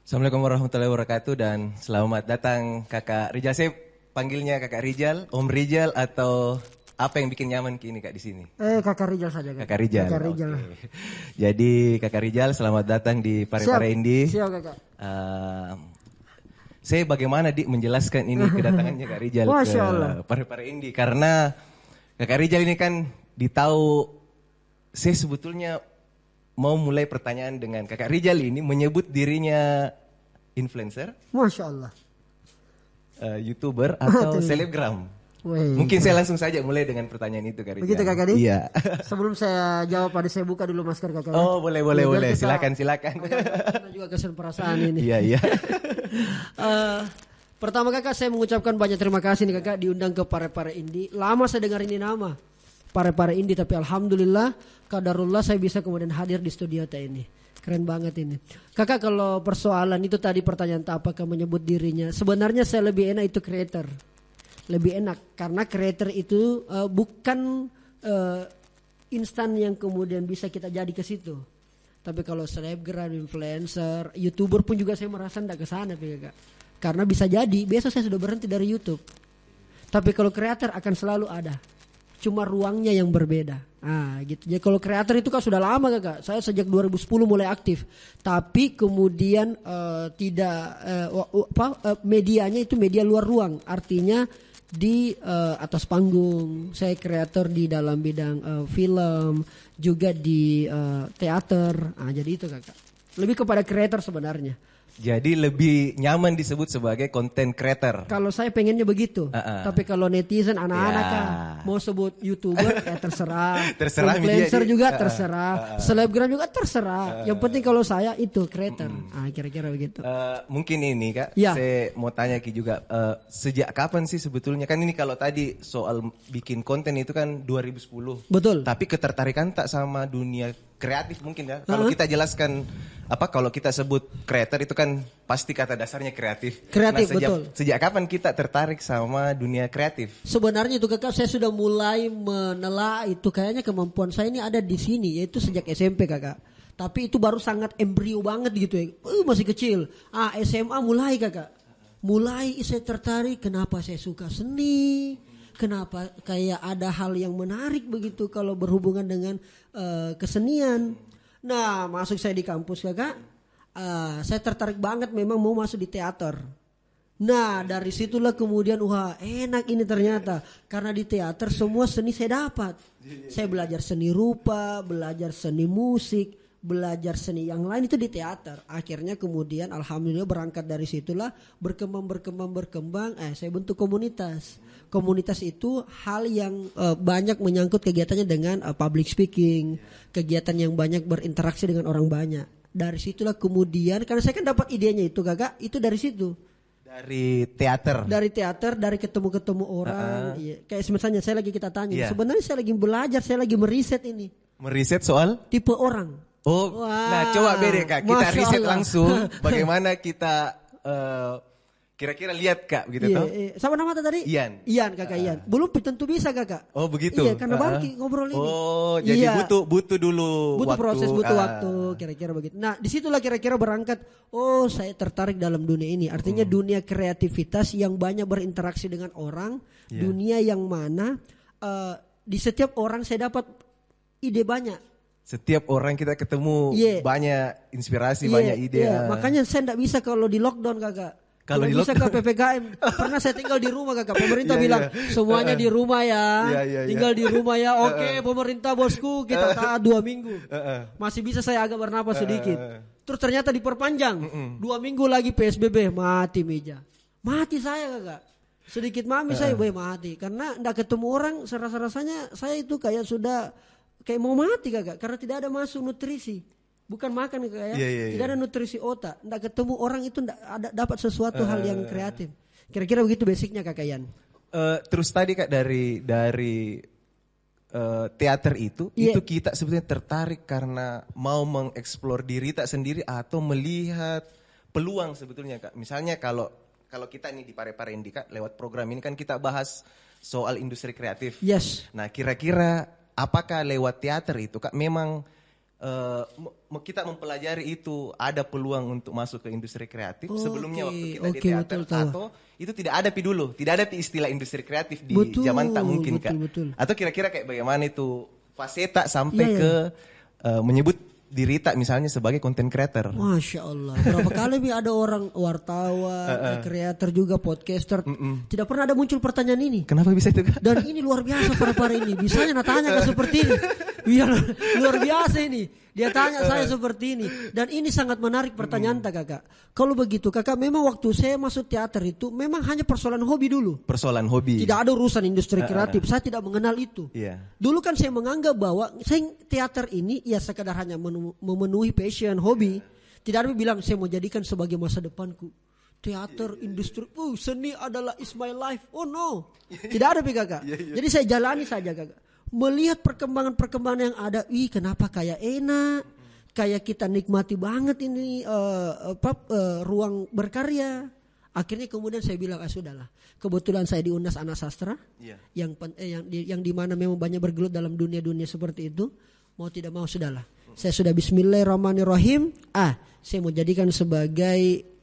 Assalamualaikum warahmatullahi wabarakatuh dan selamat datang Kakak Rijal. Saya panggilnya Kakak Rijal, Om Rijal atau apa yang bikin nyaman kini Kak di sini? Kakak Rijal saja Kak. Kakak Rijal. Kakak Rijal. Okay. Jadi Kakak Rijal selamat datang di Pare-Pare Indi. Siap Kakak. Saya bagaimana menjelaskan ini kedatangannya Kak Rijal ke Pare-Pare Indi karena Kakak Rijal ini kan ditahu saya sebetulnya mau mulai pertanyaan dengan Kakak Rijal ini menyebut dirinya influencer, Masya Allah, YouTuber atau selebgram. Mungkin saya langsung saja mulai dengan pertanyaan itu Kak Rijal. Begitu Kakak Di? Iya. Sebelum saya jawab pada saya buka dulu masker Kakak. Oh boleh. Silakan. Kita juga kasihan perasaan ini. Iya. Pertama Kakak saya mengucapkan banyak terima kasih nih Kakak diundang ke Pare-Pare Indi. Lama saya dengar ini nama Pare-Pare Indi, tapi alhamdulillah qadarullah saya bisa kemudian hadir di studio ini. Keren banget ini. Kakak kalau persoalan itu tadi pertanyaan apakah menyebut dirinya, sebenarnya saya lebih enak itu creator. Lebih enak karena creator itu bukan instan yang kemudian bisa kita jadi ke situ. Tapi kalau selebgram, influencer, YouTuber pun juga saya merasa tidak ke sana Kakak. Karena bisa jadi besok saya sudah berhenti dari YouTube. Tapi kalau creator akan selalu ada. Cuma ruangnya yang berbeda. Gitu. Jadi kalau kreator itu kan sudah lama Kakak. Saya sejak 2010 mulai aktif. Tapi kemudian medianya itu media luar ruang. Artinya di atas panggung. Saya kreator di dalam bidang film, juga di teater. Jadi itu Kakak. Lebih kepada kreator sebenarnya. Jadi lebih nyaman disebut sebagai content creator. Kalau saya pengennya begitu. Tapi kalau netizen anak-anak kan mau sebut YouTuber ya terserah. Influencer juga terserah. Selebgram juga terserah. Yang penting kalau saya itu creator. Kira-kira begitu. Mungkin ini Kak, ya. Saya mau tanya Ki juga. Sejak kapan sih sebetulnya? Kan ini kalau tadi soal bikin konten itu kan 2010. Betul. Tapi ketertarikan tak sama dunia kreatif mungkin ya. Kalau kita jelaskan kalau kita sebut creator itu kan pasti kata dasarnya kreatif. Kreatif, betul. Sejak kapan kita tertarik sama dunia kreatif? Sebenarnya itu Kakak saya sudah mulai menelaah itu kayaknya kemampuan saya ini ada di sini yaitu sejak SMP Kakak. Tapi itu baru sangat embrio banget gitu ya. Masih kecil. SMA mulai Kakak. Mulai saya tertarik kenapa saya suka seni. Kenapa kayak ada hal yang menarik begitu kalau berhubungan dengan kesenian. Nah masuk saya di kampus Kakak, saya tertarik banget memang mau masuk di teater. Nah dari situlah kemudian enak ini ternyata. Karena di teater semua seni saya dapat. Saya belajar seni rupa, belajar seni musik, belajar seni yang lain itu di teater. Akhirnya kemudian alhamdulillah berangkat dari situlah berkembang. Saya bentuk komunitas. Komunitas itu hal yang banyak menyangkut kegiatannya dengan public speaking, kegiatan yang banyak berinteraksi dengan orang banyak. Dari situlah kemudian karena saya kan dapat idenya itu Kakak, itu dari situ. Dari teater, dari ketemu orang. Kayak misalnya saya lagi kita tanya, sebenarnya saya lagi belajar, saya lagi meriset ini. Meriset soal? Tipe orang. Nah coba beda Kak, kita riset langsung bagaimana kita kira-kira lihat Kak begitu toh? Sama nama tadi? Ian Kakak Ian. Belum tentu bisa Kakak. Oh begitu. Iya karena baru ngobrol ini. Oh jadi butuh dulu butuh waktu. Proses, butuh waktu kira-kira begitu. Nah disitulah kira-kira berangkat. Saya tertarik dalam dunia ini. Artinya dunia kreativitas yang banyak berinteraksi dengan orang. Dunia yang mana di setiap orang saya dapat ide banyak. Setiap orang kita ketemu banyak inspirasi, banyak ide. Makanya saya tidak bisa kalau di lockdown Kakak. Kalau bisa ke PPKM. Pernah saya tinggal di rumah Kakak. Pemerintah bilang semuanya di rumah ya. Tinggal di rumah ya. Oke, pemerintah bosku kita taat 2 minggu. Masih bisa saya agak bernapas sedikit. Terus ternyata diperpanjang. 2 minggu lagi PSBB. Mati meja. Mati saya Kakak. Sedikit saya mati. Karena tidak ketemu orang serasa-rasanya saya itu kayak sudah kayak mau mati Kakak. Karena tidak ada masuk nutrisi. Bukan makan Kakak ya. Tidak ada nutrisi otak. Tidak ketemu orang itu tidak ada dapat sesuatu hal yang kreatif. Kira-kira begitu basicnya Kakak Yan. Terus tadi Kak dari teater itu kita sebetulnya tertarik karena mau mengeksplor diri tak sendiri atau melihat peluang sebetulnya Kak. Misalnya kalau kita ini di Pare-Pare Indi Kak lewat program ini kan kita bahas soal industri kreatif. Yes. Nah kira-kira apakah lewat teater itu Kak memang kita mempelajari itu ada peluang untuk masuk ke industri kreatif sebelumnya waktu kita di teater atau itu tidak ada dulu, tidak ada istilah industri kreatif di zaman tak mungkin Kak. Atau kira-kira kayak bagaimana itu faseta sampai ke menyebut diri tak misalnya sebagai content creator. Masya Allah. Berapa kali ada orang wartawan, kreator juga, podcaster. Tidak pernah ada muncul pertanyaan ini. Kenapa bisa itu Kak? Dan ini luar biasa pada ini. Bisanya tanya Kak seperti ini. Iya, luar biasa ini. Dia tanya saya seperti ini. Dan ini sangat menarik pertanyaan Kakak. Kalau begitu Kakak, memang waktu saya masuk teater itu memang hanya persoalan hobi dulu. Persoalan hobi. Tidak ada urusan industri kreatif. Saya tidak mengenal itu. Dulu kan saya menganggap bahwa teater ini ya sekadar hanya memenuhi passion, hobi. Tidak ada bilang saya mau jadikan sebagai masa depanku. Teater, industri, seni adalah is my life. Oh no. Tidak ada Kakak. Jadi saya jalani saja Kakak. Melihat perkembangan yang ada, kenapa kayak enak, kayak kita nikmati banget ini ruang berkarya. Akhirnya kemudian saya bilang, sudahlah. Kebetulan saya di UNAS Anak Sastra, yang di mana memang banyak bergelut dalam dunia-dunia seperti itu. Mau tidak mau sudahlah. Saya sudah Bismillahirrahmanirrahim. Saya mau jadikan sebagai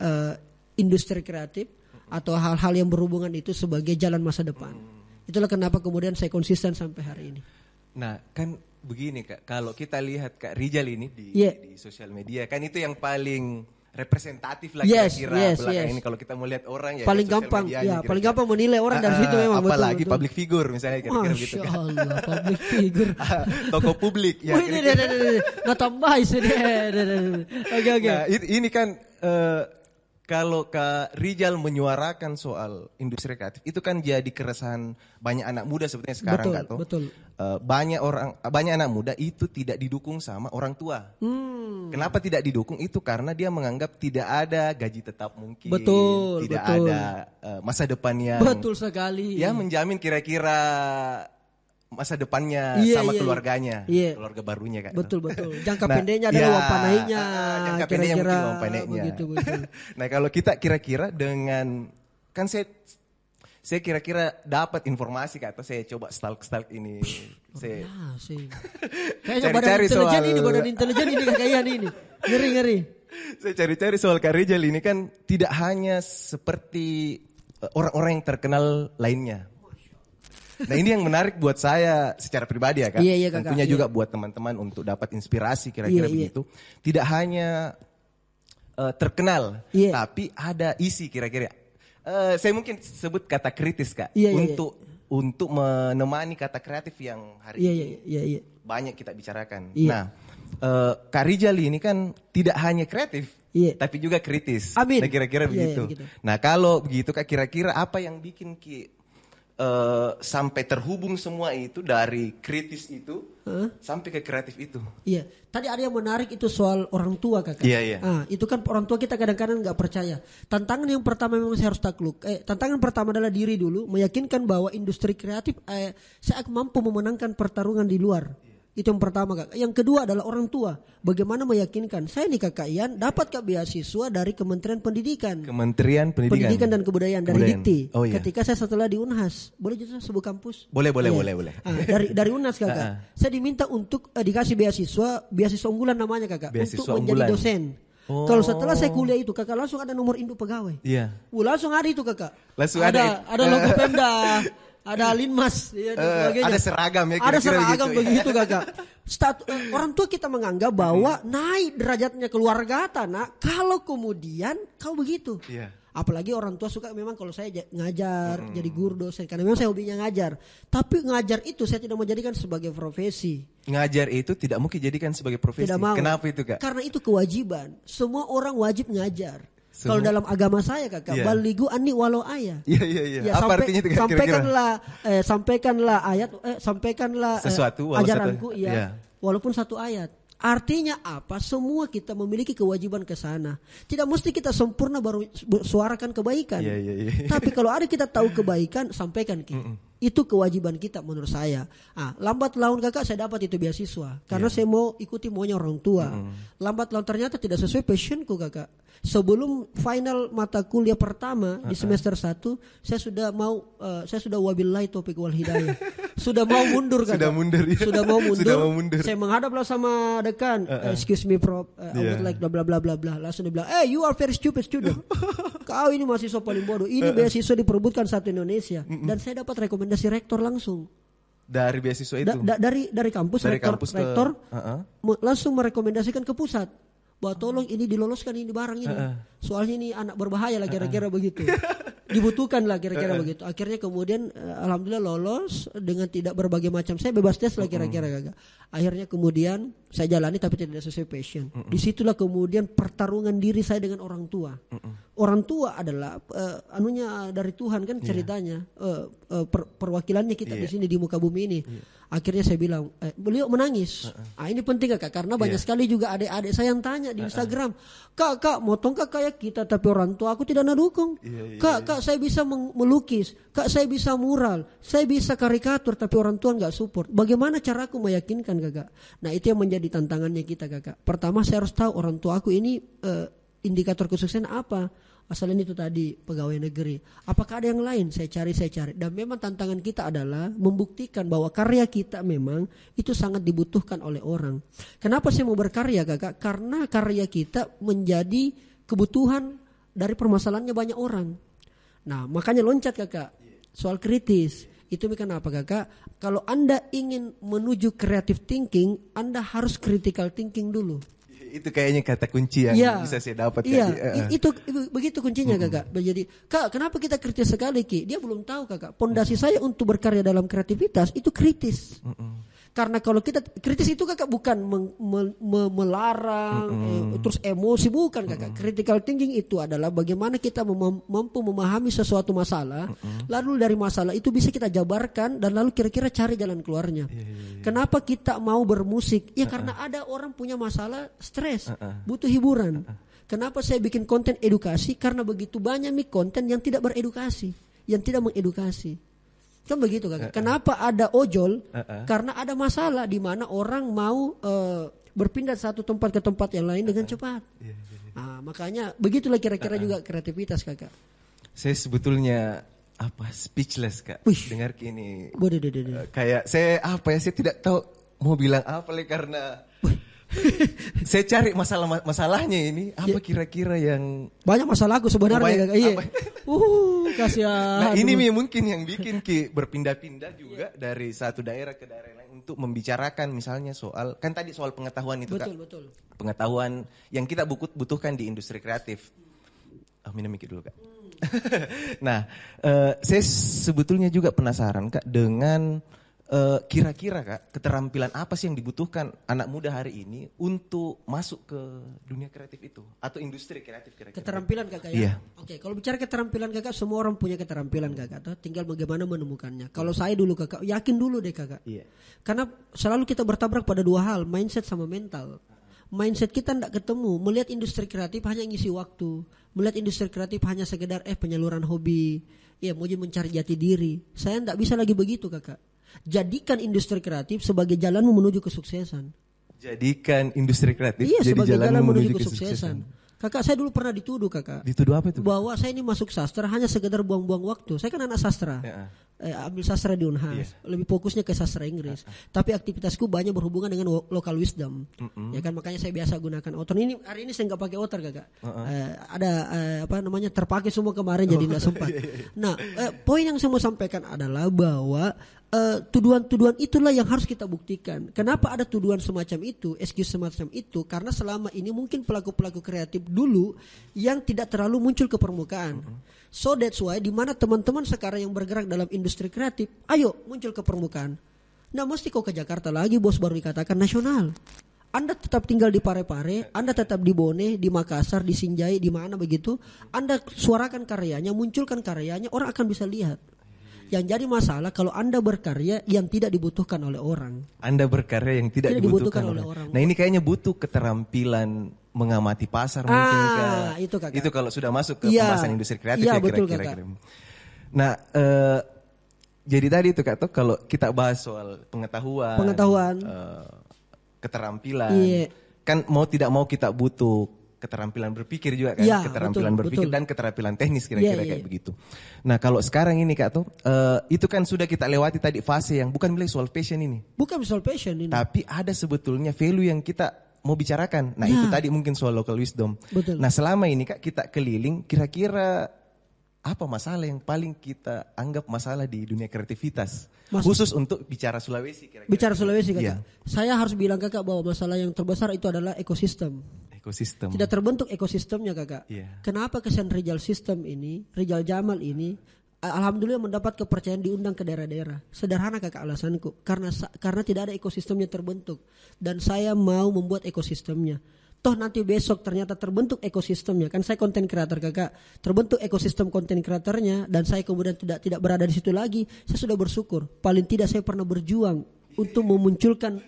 industri kreatif atau hal-hal yang berhubungan itu sebagai jalan masa depan. Itulah kenapa kemudian saya konsisten sampai hari ini. Nah, kan begini Kak, kalau kita lihat Kak Rizal ini di sosial media, kan itu yang paling representatif lah kira-kira belakang ini. Kalau kita mau lihat orang ya paling gampang, paling gampang menilai orang dari situ memang. Apalagi betul. Public figure misalnya kira-kira gitu kan. Masya Allah, public figure. Tokoh publik ya. Nah tambah Oke. Nah, ini kan kalau Kak Rizal menyuarakan soal industri kreatif itu kan jadi keresahan banyak anak muda sebetulnya sekarang Kak. Betul. Banyak anak muda itu tidak didukung sama orang tua. Kenapa tidak didukung? Itu karena dia menganggap tidak ada gaji tetap mungkin. Tidak ada masa depan yang betul sekali. Ya menjamin kira-kira masa depannya sama keluarganya, keluarga barunya Kak. Betul. Jangka pendeknya adalah uang panainya. Jangka pendeknya mungkin uang panainya. Begitu. Nah kalau kita kira-kira dengan kan saya kira-kira dapat informasi Kak, atau saya coba stalk ini. Kayaknya badan intelijen ini kekayaan ini. Ngeri. Saya cari-cari soal Kak Rizal ini kan tidak hanya seperti orang-orang yang terkenal lainnya. Nah ini yang menarik buat saya secara pribadi ya Kak. Tentunya juga buat teman-teman untuk dapat inspirasi kira-kira begitu. Tidak hanya terkenal, tapi ada isi kira-kira. Saya mungkin sebut kata kritis Kak. Untuk menemani kata kreatif yang hari ini banyak kita bicarakan. Nah Kak Rizal ini kan tidak hanya kreatif, tapi juga kritis. Amin. Nah kira-kira begitu. Gitu. Nah kalau begitu Kak, kira-kira apa yang bikin sampai terhubung semua itu dari kritis itu sampai ke kreatif itu? Tadi ada yang menarik itu soal orang tua Kakak. Itu kan orang tua kita kadang-kadang nggak percaya. Tantangan yang pertama memang saya harus takluk. Tantangan pertama adalah diri dulu, meyakinkan bahwa industri kreatif saya mampu memenangkan pertarungan di luar. Itu yang pertama Kak. Yang kedua adalah orang tua. Bagaimana meyakinkan saya nih Kakak Ian dapat beasiswa dari Kementerian Pendidikan. Pendidikan dan Kebudayaan dari Dikti. Ketika saya setelah di Unhas, boleh juga sebut kampus? Boleh. Dari Unhas Kakak. Saya diminta untuk dikasih beasiswa unggulan namanya Kakak, untuk menjadi dosen. Kalau setelah saya kuliah itu Kakak langsung ada nomor induk pegawai. Langsung ada itu Kakak. Ada logo Pemda. Ada linmas, ada seragam ya. Ada seragam begitu Kakak. Orang tua kita menganggap bahwa naik derajatnya keluarga tanah kalau kemudian kau begitu. Apalagi orang tua suka memang kalau saya ngajar, jadi guru dosen karena memang saya hobinya ngajar. Tapi ngajar itu saya tidak mau jadikan sebagai profesi. Ngajar itu tidak mungkin jadikan sebagai profesi. Tidak mau. Kenapa itu Kak? Karena itu kewajiban. Semua orang wajib ngajar. Kalau dalam agama saya Kakak, baligu anni walau ayat. Apa artinya itu kira-kira? Sampaikanlah sesuatu ajaranku walaupun satu ayat. Artinya apa? Semua kita memiliki kewajiban ke sana. Tidak mesti kita sempurna baru suarakan kebaikan. Tapi kalau ada kita tahu kebaikan, sampaikan. Itu kewajiban kita menurut saya. Lambat laun kakak saya dapat itu beasiswa karena saya mau ikuti maunya orang tua. Lambat laun ternyata tidak sesuai passionku kakak. Sebelum final mata kuliah pertama di semester 1 saya sudah wabillahi taufiq wal hidayah. Sudah mau mundur kakak. Sudah mau mundur. Saya menghadaplah sama dekan. Excuse me prof, I would like bla bla bla bla bla. Langsung dia bilang, you are very stupid student. Kau ini mahasiswa paling bodoh. Ini beasiswa diperebutkan satu Indonesia. Dan saya dapat rekomendasi rektor langsung. Dari beasiswa itu? Dari kampus, rektor langsung merekomendasikan ke pusat. Bahwa tolong ini diloloskan ini barang ini. Soalnya ini anak berbahaya lah kira-kira begitu. Dibutuhkan lah kira-kira begitu. Akhirnya kemudian alhamdulillah lolos dengan tidak berbagai macam. Saya bebas tes lah kira-kira kakak. Akhirnya kemudian saya jalani tapi tidak sesuai passion. Disitulah kemudian pertarungan diri saya dengan orang tua. Orang tua adalah anunya dari Tuhan kan ceritanya. Perwakilannya kita di sini di muka bumi ini. Akhirnya saya bilang, beliau menangis. Ini penting kakak karena banyak sekali juga adik-adik saya yang tanya di Instagram, kak motong kak kayak kita tapi orang tua aku tidak nadukung. Kak saya bisa melukis, kak saya bisa mural, saya bisa karikatur tapi orang tua nggak support. Bagaimana cara aku meyakinkan kakak? Nah itu yang menjadi tantangannya kita kakak. Pertama saya harus tahu orang tua aku ini indikator kesuksesan apa. Selain itu tadi pegawai negeri. Apakah ada yang lain? Saya cari. Dan memang tantangan kita adalah membuktikan bahwa karya kita memang itu sangat dibutuhkan oleh orang. Kenapa saya mau berkarya kakak? Karena karya kita menjadi kebutuhan dari permasalahannya banyak orang. Nah makanya loncat kakak. Soal kritis. Itu kenapa kakak? Kalau Anda ingin menuju creative thinking, Anda harus critical thinking dulu. Itu kayaknya kata kunci yang bisa saya dapat. Itu begitu kuncinya kakak. Jadi kak kenapa kita kritis sekali Ki? Dia belum tahu kakak. Pondasi saya untuk berkarya dalam kreativitas itu kritis. Karena kalau kita kritis itu kakak bukan melarang, terus emosi bukan kakak. Critical thinking itu adalah bagaimana kita mampu memahami sesuatu masalah, lalu dari masalah itu bisa kita jabarkan dan lalu kira-kira cari jalan keluarnya. Kenapa kita mau bermusik? Ya karena ada orang punya masalah stres, butuh hiburan. Kenapa saya bikin konten edukasi? Karena begitu banyak nih konten yang tidak beredukasi, yang tidak mengedukasi. Kan begitu kakak. Kenapa ada ojol? Karena ada masalah di mana orang mau berpindah satu tempat ke tempat yang lain dengan cepat. Makanya begitulah kira-kira juga kreativitas kakak. Saya sebetulnya speechless kak. Dengar gini. Kayak saya tidak tahu mau bilang apa lagi karena saya cari masalahnya ini apa kira-kira yang banyak masalahku sebenarnya kakak. Iya. Kasihan. Nah ini mungkin yang bikin Ki berpindah-pindah juga dari satu daerah ke daerah lain untuk membicarakan misalnya soal kan tadi soal pengetahuan itu kak. Betul. Pengetahuan yang kita butuhkan di industri kreatif. Minum mikir dulu kak. Nah saya sebetulnya juga penasaran kak dengan kira-kira kak keterampilan apa sih yang dibutuhkan anak muda hari ini untuk masuk ke dunia kreatif itu atau industri kreatif kira-kira? Keterampilan kakak ya? Oke, kalau bicara keterampilan kakak semua orang punya keterampilan kakak, tinggal bagaimana menemukannya. Kalau saya dulu kakak yakin dulu deh kakak. Karena selalu kita bertabrak pada dua hal, mindset sama mental. Mindset kita tidak ketemu, melihat industri kreatif hanya ngisi waktu, melihat industri kreatif hanya sekedar penyaluran hobi, mau mencari jati diri. Saya tidak bisa lagi begitu kakak. Jadikan industri kreatif sebagai jalanmu menuju kesuksesan. Jadikan industri kreatif jadi sebagai jalan menuju kesuksesan. Kakak saya dulu pernah dituduh kakak. Dituduh apa itu? Bahwa saya ini masuk sastra hanya sekedar buang-buang waktu. Saya kan anak sastra. Ambil sastra di Unhas. Lebih fokusnya ke sastra Inggris. Tapi aktivitasku banyak berhubungan dengan local wisdom. Ya kan makanya saya biasa gunakan outer. Hari ini saya nggak pakai outer kakak. Ada terpakai semua kemarin jadi nggak sempat. Nah poin yang saya mau sampaikan adalah bahwa tuduhan-tuduhan itulah yang harus kita buktikan. Kenapa ada tuduhan semacam itu, excuse semacam itu? Karena selama ini mungkin pelaku-pelaku kreatif dulu yang tidak terlalu muncul ke permukaan. So that's why di mana teman-teman sekarang yang bergerak dalam industri kreatif, ayo muncul ke permukaan. Nah mesti kau ke Jakarta lagi bos baru dikatakan nasional. Anda tetap tinggal di Parepare, Anda tetap di Bone, di Makassar, di Sinjai, di mana begitu. Anda suarakan karyanya, munculkan karyanya, orang akan bisa lihat. Yang jadi masalah kalau Anda berkarya yang tidak dibutuhkan oleh orang. Anda berkarya yang tidak dibutuhkan oleh orang. Nah ini kayaknya butuh keterampilan mengamati pasar mungkin kak. Itu kakak. Itu kalau sudah masuk ke pembahasan industri kreatif betul, kira-kira. Nah Jadi tadi itu Kak, kalau kita bahas soal pengetahuan, keterampilan, kan mau tidak mau kita butuh keterampilan berpikir juga kan, keterampilan berpikir dan keterampilan teknis kira-kira kayak begitu. Nah kalau sekarang ini Kak itu kan sudah kita lewati tadi fase yang bukan mulai soal passion ini. Bukan soal passion ini. Tapi ada sebetulnya value yang kita mau bicarakan. Nah itu tadi mungkin soal local wisdom. Betul. Nah selama ini Kak kita keliling, kira-kira apa masalah yang paling kita anggap masalah di dunia kreativitas? Khusus untuk bicara Sulawesi kira-kira. Bicara Sulawesi Kakak. Saya harus bilang Kakak bahwa masalah yang terbesar itu adalah ekosistem. Tidak terbentuk ekosistemnya Kakak. Kenapa kesan Rijal System ini, Rijal Jamal ini, alhamdulillah mendapat kepercayaan diundang ke daerah-daerah. Sederhana Kakak alasanku. Karena tidak ada ekosistemnya terbentuk. Dan saya mau membuat ekosistemnya. Toh nanti besok ternyata terbentuk ekosistemnya. Kan saya konten kreator Kakak. Terbentuk ekosistem konten kreatornya dan saya kemudian tidak berada di situ lagi. Saya sudah bersyukur. Paling tidak saya pernah berjuang untuk memunculkan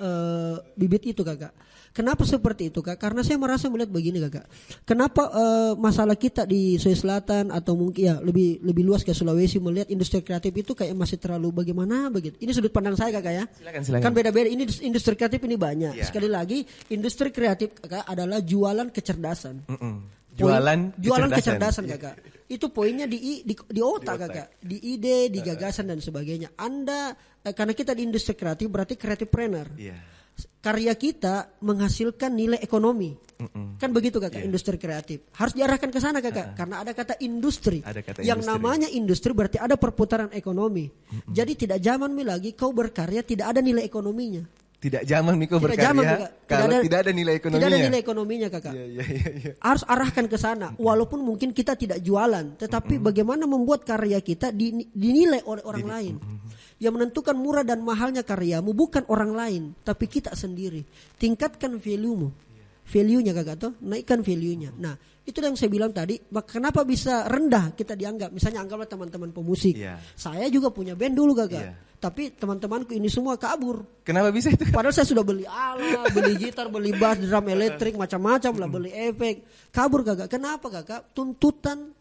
bibit itu Kakak. Kenapa seperti itu Kak? Karena saya merasa melihat begini Kakak. Kenapa masalah kita di Sulawesi Selatan atau mungkin ya lebih luas ke Sulawesi melihat industri kreatif itu kayak masih terlalu bagaimana begitu. Ini sudut pandang saya Kakak ya. Silakan. Kan beda-beda. Ini industri kreatif ini banyak. Sekali lagi industri kreatif Kakak adalah jualan kecerdasan. Jualan kecerdasan Kakak. Itu poinnya di otak Kakak, di ide, di gagasan dan sebagainya. Anda karena kita di industri kreatif berarti creativepreneur. Karya kita menghasilkan nilai ekonomi. Kan begitu Kakak, industri kreatif. Harus diarahkan ke sana Kakak, karena ada kata industri. Yang namanya industri berarti ada perputaran ekonomi. Jadi tidak zaman lagi kau berkarya tidak ada nilai ekonominya. Tidak zaman Miko berkarya kalau tidak ada nilai ekonominya. Tidak ada nilai ekonominya Kakak. Harus arahkan ke sana. Walaupun mungkin kita tidak jualan, tetapi bagaimana membuat karya kita dinilai oleh orang lain. Yang menentukan murah dan mahalnya karyamu bukan orang lain, tapi kita sendiri. Tingkatkan value-mu. Value-nya Kakak toh, naikkan value-nya. Nah, itu yang saya bilang tadi, kenapa bisa rendah kita dianggap. Misalnya anggaplah teman-teman pemusik. Saya juga punya band dulu Kakak. Tapi teman-temanku ini semua kabur. Kenapa bisa itu? Padahal saya sudah beli alat, beli gitar, beli bass, drum elektrik, macam-macam lah, beli efek. Kabur Kakak. Kenapa Kakak? Tuntutan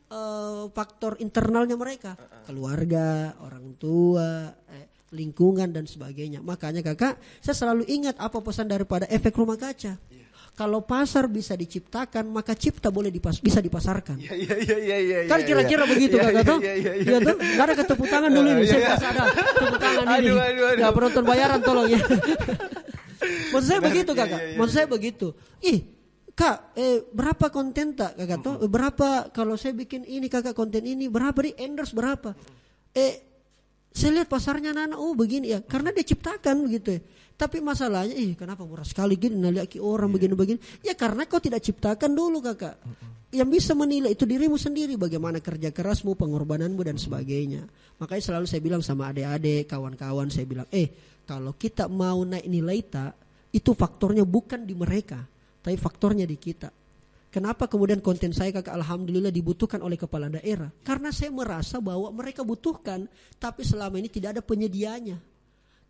faktor internalnya mereka. Keluarga, orang tua, lingkungan dan sebagainya. Makanya Kakak, saya selalu ingat apa pesan daripada efek rumah kaca. Kalau pasar bisa diciptakan, maka cipta boleh bisa dipasarkan. Kan kira-kira begitu Kakak tuh? Iya tuh, nggak ada ketepuk tangan dulu ini. Saya pas ada tepuk tangan ini. Nggak penonton bayaran tolong ya. Maksud saya begitu Kakak. Maksud saya begitu. Kak, berapa konten tak Kakak tuh? Berapa kalau saya bikin ini Kakak konten ini berapa di endorse berapa? Saya lihat pasarnya anak begini ya, karena dia ciptakan begitu ya. Tapi masalahnya, kenapa murah sekali gini, naliaki orang begini-begini. Ya karena kau tidak ciptakan dulu Kakak. Yang bisa menilai itu dirimu sendiri, bagaimana kerja kerasmu, pengorbananmu dan sebagainya. Makanya selalu saya bilang sama adik-adik, kawan-kawan, saya bilang, kalau kita mau naik nilai itu faktornya bukan di mereka, tapi faktornya di kita. Kenapa kemudian konten saya Kakak alhamdulillah dibutuhkan oleh kepala daerah? Karena saya merasa bahwa mereka butuhkan, tapi selama ini tidak ada penyedianya.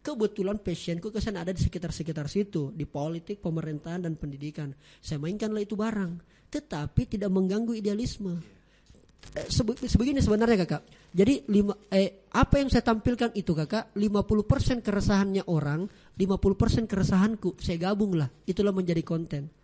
Kebetulan passionku kesana ada di sekitar-sekitar situ, di politik, pemerintahan dan pendidikan. Saya mainkanlah itu barang, tetapi tidak mengganggu idealisme. Sebegini sebenarnya Kakak. Jadi apa yang saya tampilkan itu Kakak, 50% keresahannya orang, 50% keresahanku. Saya gabunglah, itulah menjadi konten.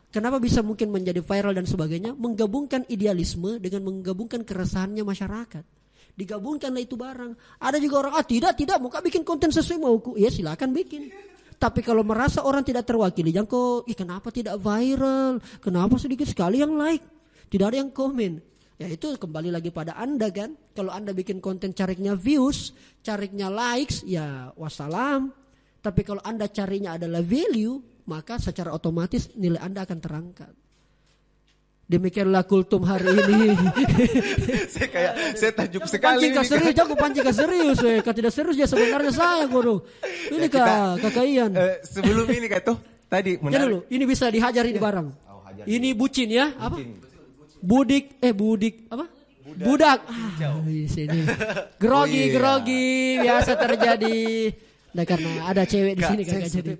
Kenapa bisa mungkin menjadi viral dan sebagainya? Menggabungkan idealisme dengan menggabungkan keresahannya masyarakat. Digabungkanlah itu barang. Ada juga orang, tidak, mau bikin konten sesuai mauku. Ya silakan bikin. Tapi kalau merasa orang tidak terwakili, jangan kok, kenapa tidak viral? Kenapa sedikit sekali yang like? Tidak ada yang komen. Ya itu kembali lagi pada Anda kan. Kalau Anda bikin konten cariknya views, cariknya likes, ya wassalam. Tapi kalau Anda carinya adalah value, maka secara otomatis nilai Anda akan terangkat. Demikianlah kultum hari ini. saya tajuk sekali. Pancing serius. Kalau tidak serius ya sebenarnya saya guru. Ini Kakak Ian. Sebelum ini Kak tuh tadi menarik. Dulu, ini bisa dihajar ini barang. Ini bucin ya? Apa? Budik apa? Budak. Di sini. Grogi biasa terjadi. Nah karena ada cewek di sini Kakak jadi.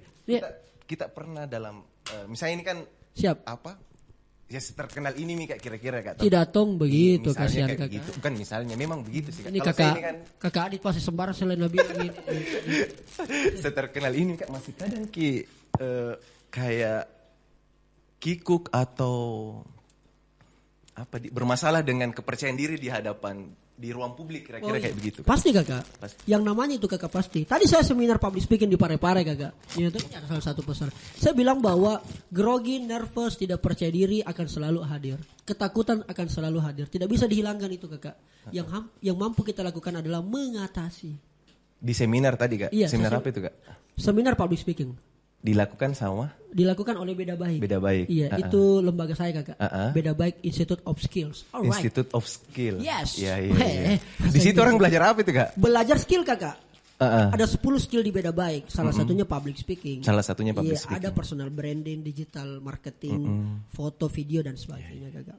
Kita pernah dalam misalnya ini kan siap apa? ya terkenal ini nih Kak kira-kira Kak. Tidak tong begitu misalnya kasihan kayak Kakak. Begitu. Bukan misalnya, memang begitu sih Kak. Ini Kalau Kakak, saya ini kan Kakak Adit pasti sembarang selain Nabi ini. seterkenal ini Kak masih kadang kayak kikuk atau bermasalah dengan kepercayaan diri di hadapan di ruang publik kira-kira kayak begitu. Pasti Kakak. Pasti. Yang namanya itu Kakak pasti. Tadi saya seminar public speaking di Parepare Kakak. Ini ada salah satu pesan. Saya bilang bahwa grogi, nervous, tidak percaya diri akan selalu hadir. Ketakutan akan selalu hadir. Tidak bisa dihilangkan itu Kakak. Yang mampu kita lakukan adalah mengatasi. Di seminar tadi Kak. Iya, seminar apa itu Kak? Seminar public speaking. Dilakukan Oleh Beda Baik. Beda Baik. Iya, itu lembaga saya Kakak. Beda Baik Institute of Skills. Alright. Institute of Skill. Yes. Iya. Di situ orang belajar apa itu Kak? Belajar skill Kakak. Ada 10 skill di Beda Baik. Salah satunya public speaking. Iya, ada personal branding, digital marketing, foto, video dan sebagainya Kakak.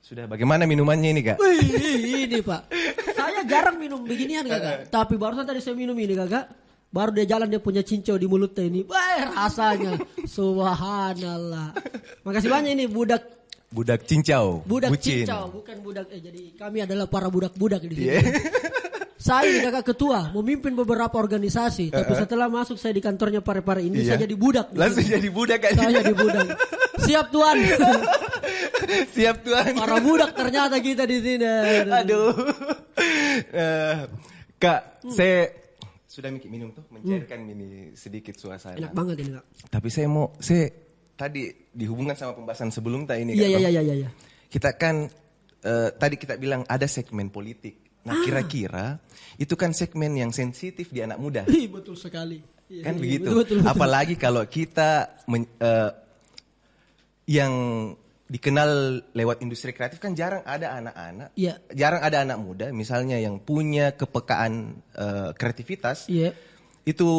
Sudah bagaimana minumannya ini Kak? Wih, ini Pak. Saya jarang minum beginian Kakak. Tapi barusan tadi saya minum ini Kakak. Baru dia jalan dia punya cincau di mulutnya ini. Wah, rasanya. Subhanallah. Makasih banyak ini Budak cincau. Budak bucin. cincau, bukan budak. Jadi kami adalah para budak-budak di sini. Saya ini Kakak ketua, memimpin beberapa organisasi. Tapi setelah masuk saya di kantornya Parepare ini, saya jadi budak. Langsung jadi budak Kak. Saya jadi budak. Siap Tuan. Siap Tuan. Para budak ternyata kita di sini. Aduh. Kak, saya sudah minum tuh, mencairkan ini sedikit suasana. Enak banget ini Kak. Tapi saya tadi dihubungkan sama pembahasan sebelum ini. Iya. Kita kan tadi kita bilang ada segmen politik. Nah kira-kira itu kan segmen yang sensitif di anak muda. Betul sekali. Kan begitu. Betul. Apalagi kalau kita yang dikenal lewat industri kreatif kan jarang ada anak-anak, jarang ada anak muda misalnya yang punya kepekaan kreativitas, itu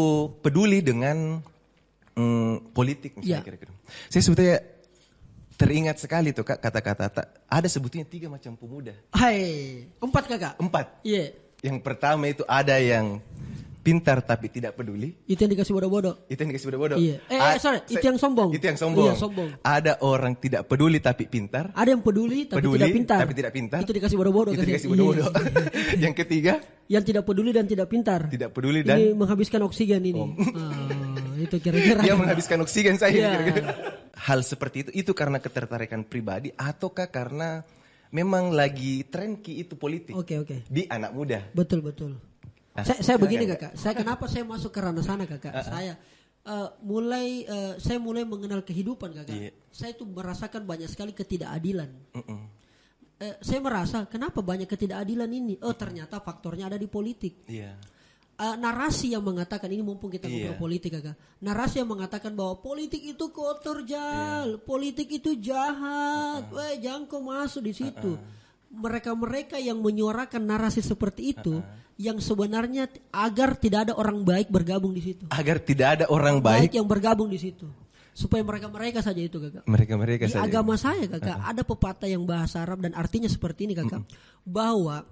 peduli dengan politik misalnya kira-kira. Saya sebetulnya teringat sekali tuh Kak kata-kata ada sebetulnya 3 macam pemuda. 4 Kakak. 4. Iya. Yang pertama itu ada yang pintar tapi tidak peduli. Itu yang dikasih bodoh-bodoh. Iya. Itu yang sombong. Itu yang sombong. Iya, sombong. Ada orang tidak peduli tapi pintar. Ada yang peduli tapi tidak pintar. Itu dikasih bodoh-bodoh. Iya. Yang ketiga? Yang tidak peduli dan tidak pintar. Tidak peduli dan ini menghabiskan oksigen ini. Itu kira-kira. Dia menghabiskan oksigen saya kira-kira. Hal seperti itu karena ketertarikan pribadi ataukah karena memang lagi tren itu politik. Oke. Di anak muda. Betul. Nah, saya begini Kakak, kenapa saya masuk ke ranah sana Kakak? Saya mulai mengenal kehidupan Kakak. Saya tuh merasakan banyak sekali ketidakadilan. Saya merasa kenapa banyak ketidakadilan ini? Ternyata faktornya ada di politik. Narasi yang mengatakan ini mumpung kita ngobrol politik Kakak. Narasi yang mengatakan bahwa politik itu kotor politik itu jahat. Jangan kau masuk di situ. Mereka yang menyuarakan narasi seperti itu yang sebenarnya agar tidak ada orang baik bergabung di situ. Agar tidak ada orang baik yang bergabung di situ. Supaya mereka saja itu Kakak. Mereka di saja. Agama saya Kakak ada pepatah yang bahasa Arab dan artinya seperti ini Kakak. Bahwa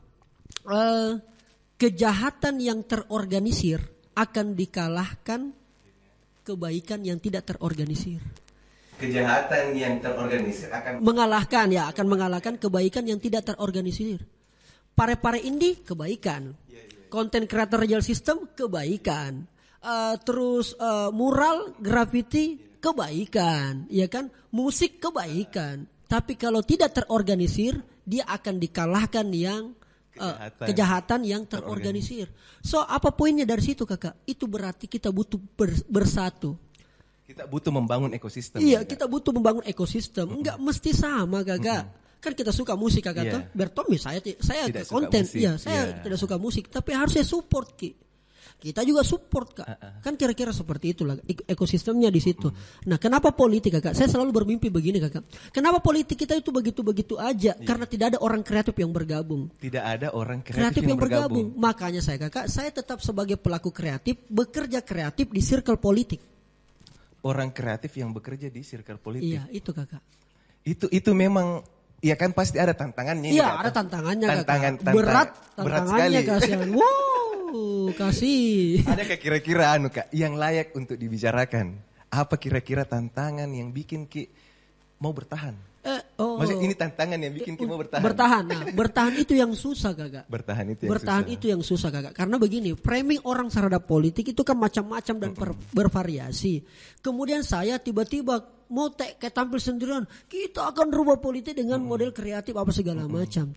kejahatan yang terorganisir akan dikalahkan kebaikan yang tidak terorganisir. Kejahatan yang terorganisir akan mengalahkan kebaikan yang tidak terorganisir. Parepare Indie kebaikan. Content creator real system kebaikan. Terus mural, graffiti kebaikan, ya kan? Musik kebaikan. Tapi kalau tidak terorganisir, dia akan dikalahkan yang kejahatan yang terorganisir. So apa poinnya dari situ Kakak? Itu berarti kita butuh bersatu. Kita butuh membangun ekosistem. Iya, kita butuh membangun ekosistem. Enggak mesti sama Kakak. Kan kita suka musik Kakak tuh. Bertomi saya ke konten. Iya, saya tidak suka musik, tapi harusnya support Ki. Kita juga support Kak. Kan kira-kira seperti itulah ekosistemnya di situ. Nah, kenapa politik Kakak? Saya selalu bermimpi begini Kakak. Kenapa politik kita itu begitu-begitu aja? Karena tidak ada orang kreatif yang bergabung. Tidak ada orang kreatif yang bergabung. Makanya saya tetap sebagai pelaku kreatif, bekerja kreatif di circle politik. Orang kreatif yang bekerja di circle politik. Iya, itu Kakak. Itu memang ya kan pasti ada tantangannya. Iya, ada tantangannya Kakak. Berat sekali. Kasihan. Wow, kasih. Ada kira-kira Kak yang layak untuk dibicarakan? Apa kira-kira tantangan yang bikin Ki mau bertahan. Maksudnya ini tantangan yang bikin kita mau bertahan. Bertahan itu yang susah kakak. Bertahan itu yang susah kakak. Karena begini, framing orang terhadap politik itu kan macam-macam dan bervariasi. Kemudian saya tiba-tiba mau kayak tampil sendirian, kita akan rubah politik dengan model kreatif apa segala macam.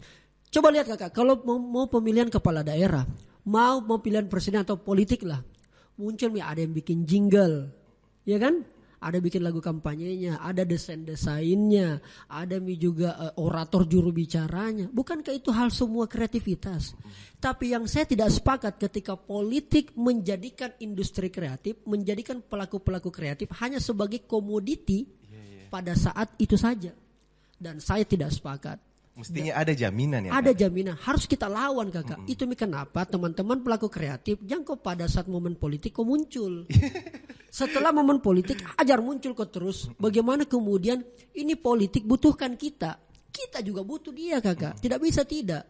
Coba lihat kakak, kalau mau pemilihan kepala daerah, mau pemilihan presiden atau politik lah, muncul ada yang bikin jingle, ya kan? Ada bikin lagu kampanyenya, ada desainnya, ada juga orator juru bicaranya. Bukankah itu hal semua kreativitas? Tapi yang saya tidak sepakat ketika politik menjadikan industri kreatif, menjadikan pelaku-pelaku kreatif hanya sebagai komoditi pada saat itu saja. Dan saya tidak sepakat. Mestinya ada jaminan ya. Ada jaminan, harus kita lawan kakak. Itu kenapa teman-teman pelaku kreatif jangan kok pada saat momen politik kok muncul. Setelah momen politik ajar muncul kok terus. Bagaimana kemudian ini politik butuhkan kita. Kita juga butuh dia kakak. Tidak bisa tidak.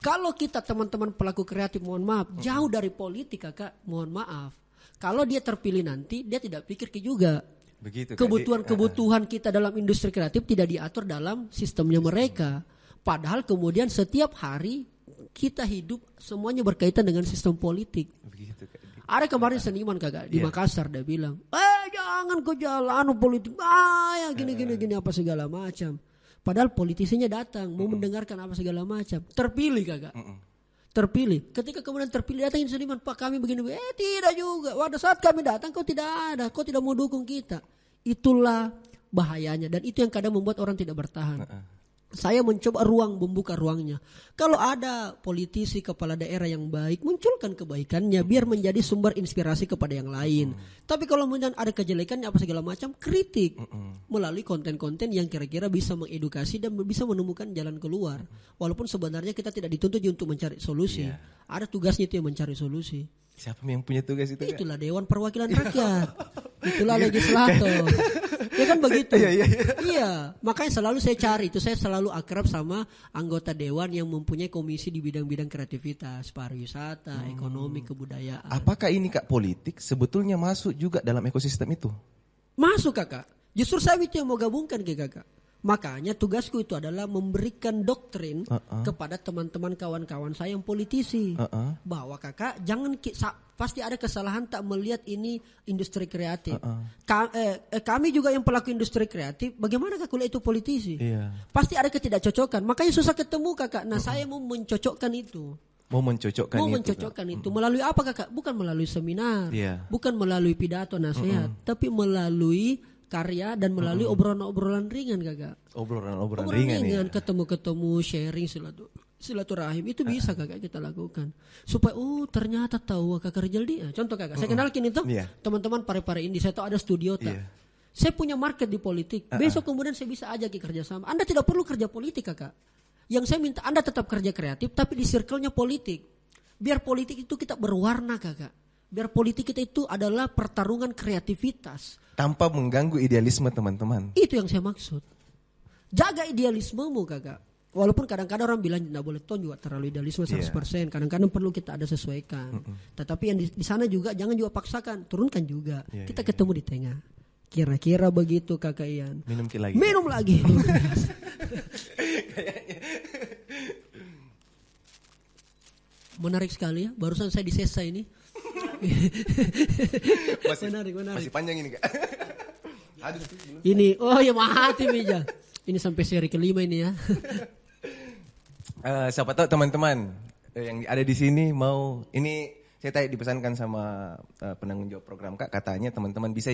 Kalau kita teman-teman pelaku kreatif mohon maaf jauh dari politik kakak, mohon maaf. Kalau dia terpilih nanti dia tidak pikir juga. Begitu, kebutuhan kita dalam industri kreatif tidak diatur dalam sistemnya mereka. Padahal kemudian setiap hari kita hidup semuanya berkaitan dengan sistem politik. Begitu, ada kemarin seniman kakak di Makassar dia bilang, jangan ke jalan politik, ya gini apa segala macam. Padahal politisinya datang mau mendengarkan apa segala macam. Terpilih kakak. Terpilih. Ketika kemudian terpilih datangin seniman, Pak kami begini. Tidak juga. Pada saat kami datang kau tidak ada, kau tidak mau dukung kita. Itulah bahayanya dan itu yang kadang membuat orang tidak bertahan. Saya mencoba membuka ruangnya. Kalau ada politisi kepala daerah yang baik, munculkan kebaikannya biar menjadi sumber inspirasi kepada yang lain. Tapi kalau kemudian ada kejelekannya apa segala macam, kritik melalui konten-konten yang kira-kira bisa mengedukasi dan bisa menemukan jalan keluar. Walaupun sebenarnya kita tidak dituntut untuk mencari solusi. Ada tugasnya itu yang mencari solusi. Siapa yang punya tugas itu? Itulah Dewan Perwakilan Rakyat. Itulah legislator. Ya kan begitu. Iya, makanya selalu saya cari itu. Saya selalu akrab sama anggota dewan yang mempunyai komisi di bidang-bidang kreativitas, pariwisata, ekonomi, kebudayaan. Apakah ini kak politik sebetulnya masuk juga dalam ekosistem itu? Masuk kakak. Justru saya itu yang mau gabungkan ke kakak. Makanya tugasku itu adalah memberikan doktrin kepada teman-teman kawan-kawan saya yang politisi. Bahwa kakak jangan pasti ada kesalahan tak melihat ini industri kreatif. Kami juga yang pelaku industri kreatif, bagaimana kakak kuliah itu politisi? Pasti ada ketidakcocokan. Makanya susah ketemu kakak. Nah saya mau mencocokkan itu. Mau mencocokkan itu. Melalui apa kakak? Bukan melalui seminar. Bukan melalui pidato nasihat. Tapi melalui karya dan melalui obrolan-obrolan ringan kakak. Obrolan ringan ya. Ketemu sharing silaturahim itu bisa kakak kita lakukan supaya ternyata tahu kakak Rizal dia. Contoh kakak, saya kenalkin itu teman-teman pare-pare indie. Saya tahu ada studio saya punya market di politik. Besok kemudian saya bisa ajak kerja sama. Anda tidak perlu kerja politik kakak. Yang saya minta Anda tetap kerja kreatif tapi di circle-nya politik. Biar politik itu kita berwarna kakak. Biar politik kita itu adalah pertarungan kreativitas. Tanpa mengganggu idealisme teman-teman. Itu yang saya maksud. Jaga idealismemu kakak. Walaupun kadang-kadang orang bilang tidak boleh juga terlalu idealisme 100%. Kadang-kadang perlu kita ada sesuaikan. Tetapi yang di sana juga jangan juga paksakan. Turunkan juga. Kita ketemu di tengah. Kira-kira begitu kakak Ian. Minum lagi. Menarik sekali ya. Barusan saya disesa ini. Menarik. Masih panjang ini kak. Ini mati Mija. Ini sampai seri kelima ini ya. Siapa tahu teman-teman yang ada di sini mau ini saya tadi dipesankan sama penanggung jawab program kak, katanya teman-teman bisa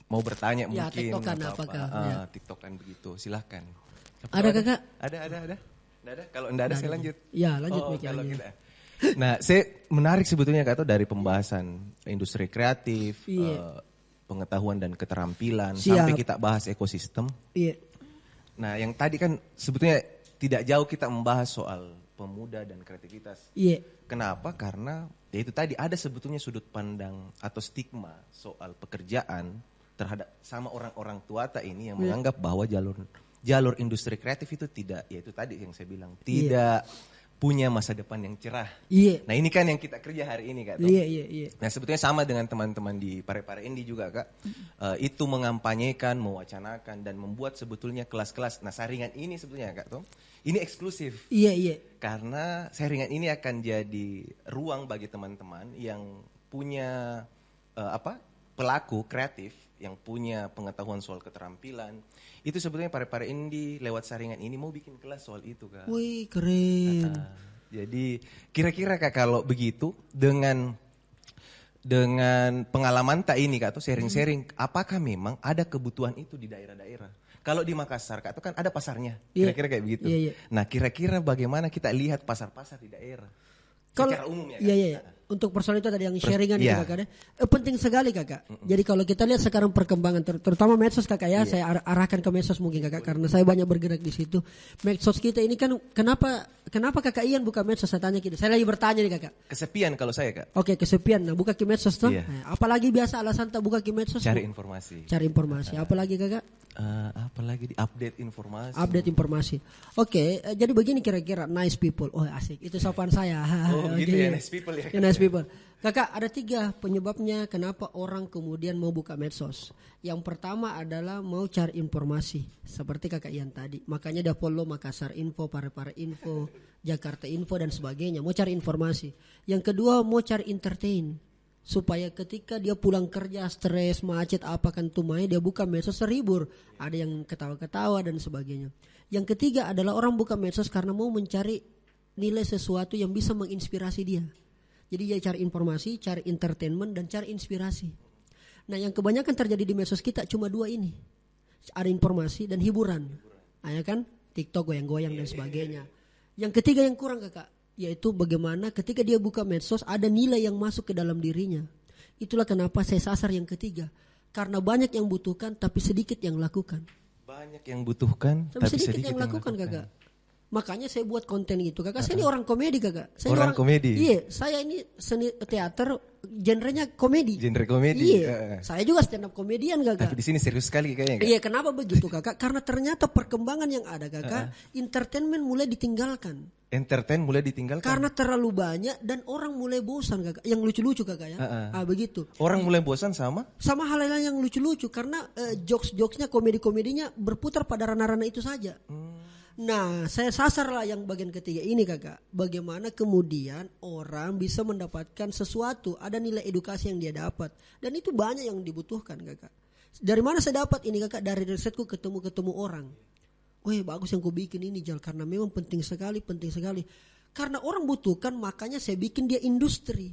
mau bertanya mungkin TikTokan TikTokan begitu, silahkan. Ada kakak? Ada. Nggak ada? Kalau nggak ada saya lanjut. Ya lanjut kalau kita. Nah, saya menarik sebetulnya kata dari pembahasan industri kreatif, pengetahuan dan keterampilan, sampai kita bahas ekosistem. Nah, yang tadi kan sebetulnya tidak jauh kita membahas soal pemuda dan kreativitas. Kenapa? Karena ya itu tadi ada sebetulnya sudut pandang atau stigma soal pekerjaan terhadap sama orang-orang tuata ini yang menganggap bahwa jalur industri kreatif itu tidak, ya itu tadi yang saya bilang, tidak punya masa depan yang cerah. Iya. Nah ini kan yang kita kerja hari ini Kak. Iya. Nah sebetulnya sama dengan teman-teman di Parepare Indi juga Kak. Itu mengampanyekan, mewacanakan dan membuat sebetulnya kelas-kelas. Nah saringan ini sebetulnya Kak ini eksklusif. Iya. Karena saringan ini akan jadi ruang bagi teman-teman yang punya pelaku kreatif, yang punya pengetahuan soal keterampilan. Itu sebetulnya Parepare Indi lewat saringan ini mau bikin kelas soal itu Kak. Wih keren. Jadi kira-kira Kak kalau begitu dengan pengalaman tak ini Kak atau sharing-sharing, apakah memang ada kebutuhan itu di daerah-daerah? Kalau di Makassar Kak itu kan ada pasarnya, kira-kira kayak begitu. Iya. Nah kira-kira bagaimana kita lihat pasar-pasar di daerah? Secara umum ya Kak? Iya. Untuk persoalan itu tadi yang sharingan itu Kakak. Penting sekali Kakak. Jadi kalau kita lihat sekarang perkembangan terutama medsos Kakak ya, saya arahkan ke medsos mungkin Kakak karena saya banyak bergerak di situ. Medsos kita ini kan kenapa Kakak Ian buka medsos, saya tanya gitu. Saya lagi bertanya nih Kakak. Kesepian kalau saya Kak. Oke, kesepian. Nah, buka ke medsos tuh. Iya. Nah, apalagi biasa alasan tak buka ke medsos? Cari informasi. Apalagi Kakak? Apalagi di update informasi. Update informasi. Oke, jadi begini kira-kira nice people. Oh asik, itu sopan saya. Gitu ya nice people ya. Nice people. Kakak ada 3 penyebabnya kenapa orang kemudian mau buka medsos. Yang pertama adalah mau cari informasi. Seperti Kakak Ian tadi. Makanya dia follow Makassar Info, Parepare Info, Jakarta Info dan sebagainya. Mau cari informasi. Yang kedua mau cari entertain. Supaya ketika dia pulang kerja stres macet apa kan tumai dia buka medsos terhibur, ada yang ketawa-ketawa dan sebagainya. Yang ketiga adalah orang buka medsos karena mau mencari nilai sesuatu yang bisa menginspirasi dia. Jadi dia cari informasi, cari entertainment dan cari inspirasi. Nah yang kebanyakan terjadi di medsos kita cuma 2 ini, ada informasi dan hiburan. Nah, ya kan TikTok goyang-goyang dan sebagainya. Yang ketiga yang kurang Kakak, yaitu bagaimana ketika dia buka medsos ada nilai yang masuk ke dalam dirinya. Itulah kenapa saya sasar yang ketiga. Karena banyak yang butuhkan tapi sedikit yang lakukan. Banyak yang butuhkan tapi sedikit yang lakukan Kakak. Makanya saya buat konten gitu Kakak. Saya ini orang komedi Kakak. Orang komedi? Iya, saya ini seni teater genrenya komedi. Genre komedi? Iya, saya juga stand up komedian Kakak. Tapi di sini serius sekali kayaknya Kak. Iya, kenapa begitu Kakak? Karena ternyata perkembangan yang ada Kakak, entertainment mulai ditinggalkan. Karena terlalu banyak dan orang mulai bosan Kakak. Yang lucu-lucu Kakak ya. Begitu. Orang mulai bosan sama hal-hal yang lucu-lucu karena jokes-jokesnya, komedi-komedinya berputar pada ranah-ranah itu saja. Nah, saya sasar lah yang bagian ketiga ini Kakak. Bagaimana kemudian orang bisa mendapatkan sesuatu, ada nilai edukasi yang dia dapat. Dan itu banyak yang dibutuhkan Kakak. Dari mana saya dapat ini Kakak? Dari risetku ketemu orang. Wah bagus yang kau bikin ini Jal, karena memang penting sekali. Karena orang butuhkan, makanya saya bikin dia industri.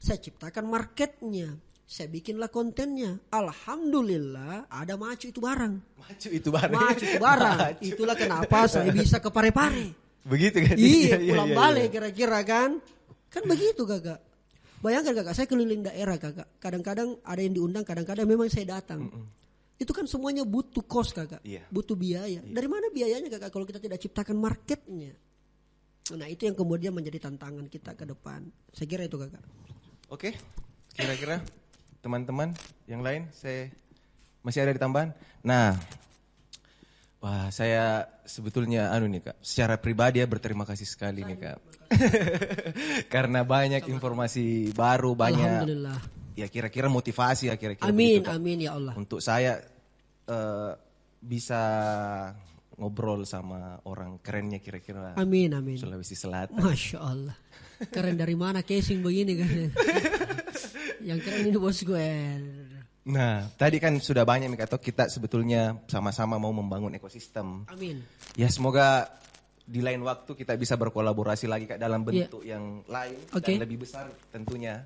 Saya ciptakan marketnya. Saya bikinlah kontennya. Alhamdulillah ada macu itu barang. Itulah kenapa saya bisa ke Parepare. Begitu kan? Iya, pulang balik kira-kira kan. Kan begitu Kakak. Bayangkan Kakak, saya keliling daerah Kakak. Kadang-kadang ada yang diundang, kadang-kadang memang saya datang. Itu kan semuanya butuh cost Kakak. Butuh biaya. Dari mana biayanya Kakak kalau kita tidak ciptakan marketnya? Nah itu yang kemudian menjadi tantangan kita ke depan. Saya kira itu Kakak. Oke, kira-kira teman-teman yang lain saya masih ada di tambahan. Nah, wah saya sebetulnya nih Kak, secara pribadi ya berterima kasih sekali nih Kak. Karena banyak informasi baru, banyak. Alhamdulillah. Ya kira-kira motivasi ya kira-kira. Amin, begitu, amin ya Allah. Untuk saya bisa ngobrol sama orang kerennya kira-kira. Amin. Sulawesi Selatan. Masya Allah. Keren dari mana casing begini kan? Yang keren ini bos gue. Nah, tadi kan sudah banyak Mikato, kita sebetulnya sama-sama mau membangun ekosistem. Amin. Ya semoga di lain waktu kita bisa berkolaborasi lagi Kak dalam bentuk yang lain dan lebih besar tentunya.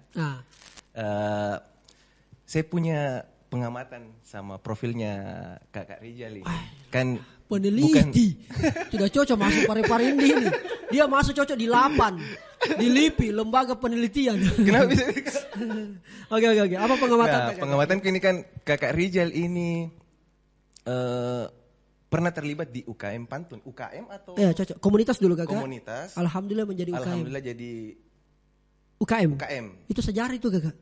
Saya punya pengamatan sama profilnya Kakak Rijal ini. Kan peneliti. Sudah cocok masuk Parepare Indi ini. Dia masuk cocok di 8. Di LIPI, Lembaga Penelitian. Kenapa bisa? Oke. Apa pengamatan Kakak? Pengamatanku ini kan Kakak Rijal ini pernah terlibat di UKM Pantun. UKM atau? Ya cocok. Komunitas dulu Kakak. Komunitas. Alhamdulillah menjadi UKM. Alhamdulillah jadi UKM. Itu sejarah itu Kakak.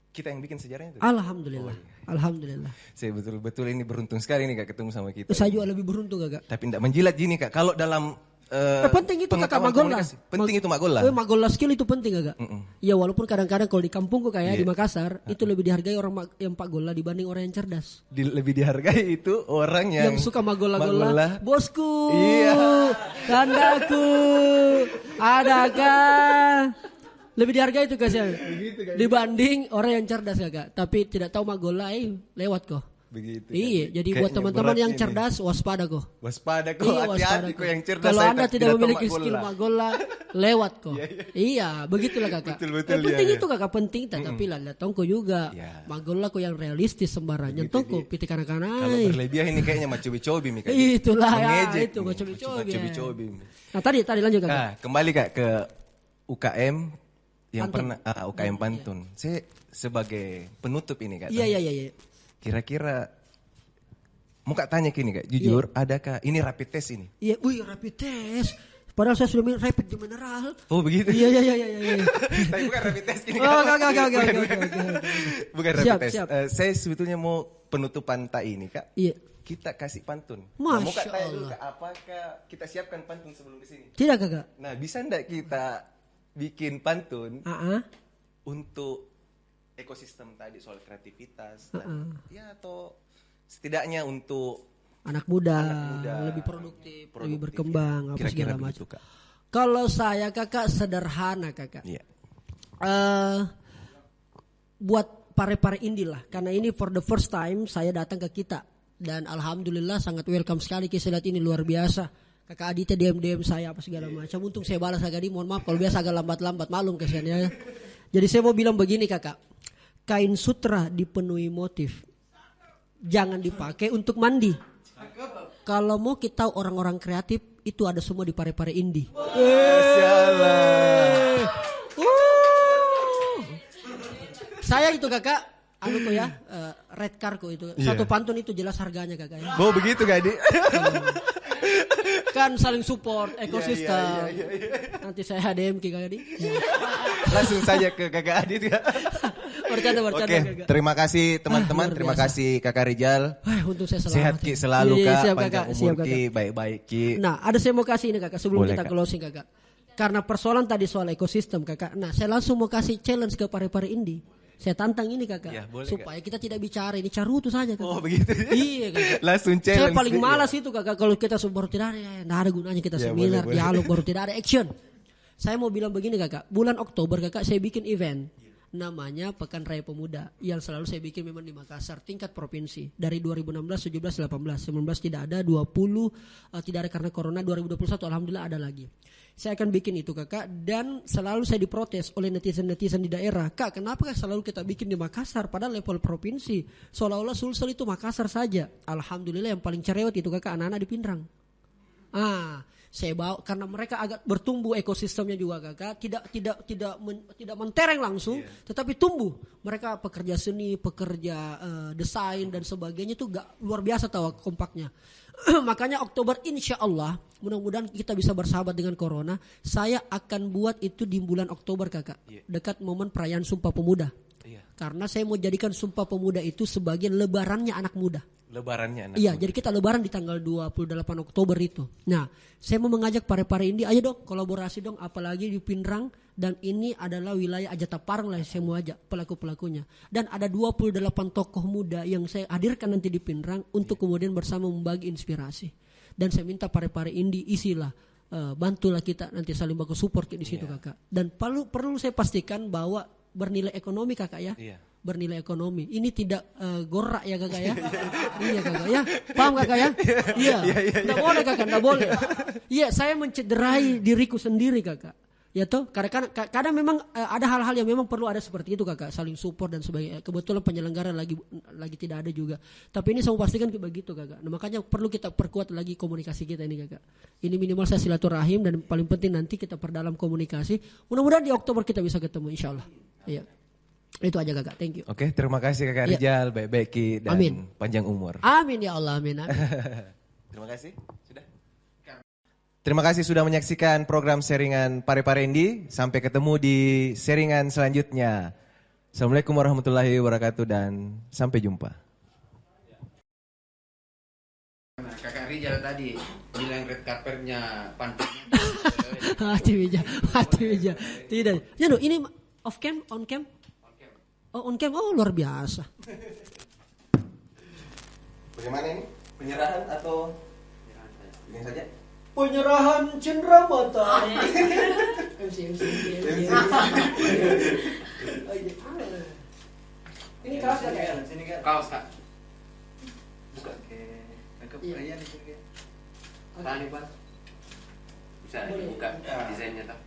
Kita yang bikin sejarahnya itu. Alhamdulillah. Alhamdulillah. Saya betul-betul ini beruntung sekali nih Kak ketemu sama kita. Saya juga lebih beruntung Kakak. Tapi tidak menjilat gini Kak. Kalau dalam penting itu kakak Magolla. Penting itu Magolla. Magolla skill itu penting agak. Ya walaupun kadang-kadang kalau di kampungku kayak di Makassar itu lebih dihargai orang yang Pak Golla dibanding orang yang cerdas. Lebih dihargai itu orang yang suka Magolla. Bosku. Iya. Tandaku. Adakah? Lebih dihargai itu kasihan. Dibanding orang yang cerdas kakak. Tapi tidak tahu Magolla lewat kok. Begitu. Iya, jadi buat teman-teman yang cerdas waspada kok. Waspada kok, hati-hati kok yang cerdas. Kalau Anda tidak memiliki skill Magolla, lewat kok. Iya, begitulah kakak. Betul, penting itu kakak penting, tapi lah tongko juga. Magolla kok yang realistis sembarangan. Tongko piti kanak-kanak. Kalau berlebihan ini kayaknya macobi-cobi Mika. Itulah ya, itu macobi-cobi. Nah tadi lanjut kakak. Nah, kembali kak ke UKM yang Pantun. Pernah UKM Pantun. Saya sebagai penutup ini kak. Iya. Kira-kira mau kak tanya gini kak, jujur adakah ini rapid test ini? Iya, rapid test. Padahal saya sudah minum rapid di mineral. Oh begitu? Iya. Tapi bukan rapid test ini. Oh, oke. Bukan rapid test. Saya sebetulnya mau penutupan tak ini kak. Iya. Kita kasih pantun. Masya mau kak tanya Allah. dulu kak, apakah kita siapkan pantun sebelum kesini? Tidak kakak. Nah bisa ndak kita bikin pantun untuk ekosistem tadi soal kreativitas dan atau setidaknya untuk anak muda lebih produktif, lebih berkembang apa segala macam. Kalau saya kakak sederhana kakak. Iya. Buat pare-pare indie lah, karena ini for the first time saya datang ke kita dan alhamdulillah sangat welcome sekali saya lihat ini luar biasa. Kakak Aditya DM saya apa segala macam. Untung saya balas agak mohon maaf kalau biasa agak lambat-lambat malum kesiannya. Jadi saya mau bilang begini kakak. Kain sutra dipenuhi motif. Jangan dipakai untuk mandi. Kalau mau kita orang-orang kreatif itu ada semua di pare-pare indie. Saya itu kakak, anuku ya, red carko itu. Satu pantun itu jelas harganya kakak ya. Oh begitu kak Adi. Kan saling support ekosistem. Nanti saya HDM ke kakak Adi. Langsung saja ke kakak Adi ya. Bercanda. Oke, terima kasih teman-teman, terima kasih kakak Rijal. Untuk saya selamat. Sehat Ki selalu kak, siap, panjang kakak. umur Siap, Ki, baik-baik Ki. Nah, ada saya mau kasih ini kakak sebelum Boleh, kita closing kakak. Karena persoalan tadi soal ekosistem kakak. Nah, saya langsung mau kasih challenge ke pare-pare indie. Saya tantang ini kakak, boleh, supaya kita tidak bicara ini carutu saja kakak. Oh begitu. Iya kakak. Langsung challenge. Saya paling malas itu kakak kalau kita baru tidak ada gunanya kita seminar, dialog baru tidak ada action. Saya mau bilang begini kakak, bulan Oktober kakak saya bikin event. Namanya Pekan Raya Pemuda yang selalu saya bikin memang di Makassar tingkat provinsi dari 2016, 17, 18, 19 tidak ada, 20 tidak ada karena corona, 2021 alhamdulillah ada lagi. Saya akan bikin itu kakak dan selalu saya diprotes oleh netizen-netizen di daerah. Kak, kenapa selalu kita bikin di Makassar padahal level provinsi seolah-olah Sulsel itu Makassar saja. Alhamdulillah yang paling cerewet itu kakak anak-anak di Pindrang. Saya bawa karena mereka agak bertumbuh ekosistemnya juga kakak, tidak mentereng langsung, tetapi tumbuh. Mereka pekerja seni, pekerja desain dan sebagainya itu luar biasa tahu kompaknya. Makanya Oktober insya Allah mudah-mudahan kita bisa bersahabat dengan corona. Saya akan buat itu di bulan Oktober kakak, dekat momen perayaan Sumpah Pemuda. Karena saya mau jadikan Sumpah Pemuda itu sebagai lebarannya anak muda. Lebarannya anak muda. Jadi kita lebaran di tanggal 28 Oktober itu. Nah, saya mau mengajak pare-pare indie, ayo dong kolaborasi dong, apalagi di Pindrang dan ini adalah wilayah Ajata Parang lah saya mau ajak pelaku-pelakunya. Dan ada 28 tokoh muda yang saya hadirkan nanti di Pindrang untuk kemudian bersama membagi inspirasi. Dan saya minta pare-pare indie isilah bantulah kita nanti saling baku support di situ kakak. Dan perlu saya pastikan bahwa bernilai ekonomi kakak ya. Bernilai ekonomi. Ini tidak gorak ya kakak ya. Iya kakak ya. Paham kakak ya? Iya. Tidak boleh kakak, tidak boleh. Iya, saya mencederai diriku sendiri kakak. Ya toh, kadang memang ada hal-hal yang memang perlu ada seperti itu kakak, saling support dan sebagainya. Kebetulan penyelenggara lagi tidak ada juga. Tapi ini saya mau pastikan begitu kakak. Nah, makanya perlu kita perkuat lagi komunikasi kita ini kakak. Ini minimal saya silaturahim dan paling penting nanti kita perdalam komunikasi. Mudah-mudahan di Oktober kita bisa ketemu insya Allah. Iya. Itu aja kakak, thank you. Oke, terima kasih kakak Rijal, baik-baik Ki dan panjang umur. Amin ya Allah, amin. Terima kasih, sudah. Terima kasih sudah menyaksikan program Seringan Pare-Pare Indie. Sampai ketemu di seringan selanjutnya. Assalamualaikum warahmatullahi wabarakatuh dan sampai jumpa. Kakak Rijal tadi bilang red carpetnya pantatnya. Mati bija. Tidak. Ya no, ini off cam, on cam? Oh, on cam. Oh, luar biasa. Bagaimana ini? Penyerahan atau begini saja? Penyerahan cenderamata. MC. Ini kaos Kak ya? Kaos Kak. Buka ke makeup kalian itu ya. Tani Pak. Bisa dibuka desainnya tak?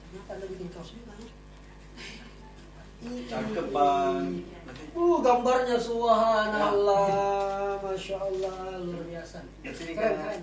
Kenapa Anda bikin kaos ini banyak? Cakep Bang. Gambarnya subhanallah, masya Allah, luar biasa. Sini Keren, Kak. keren.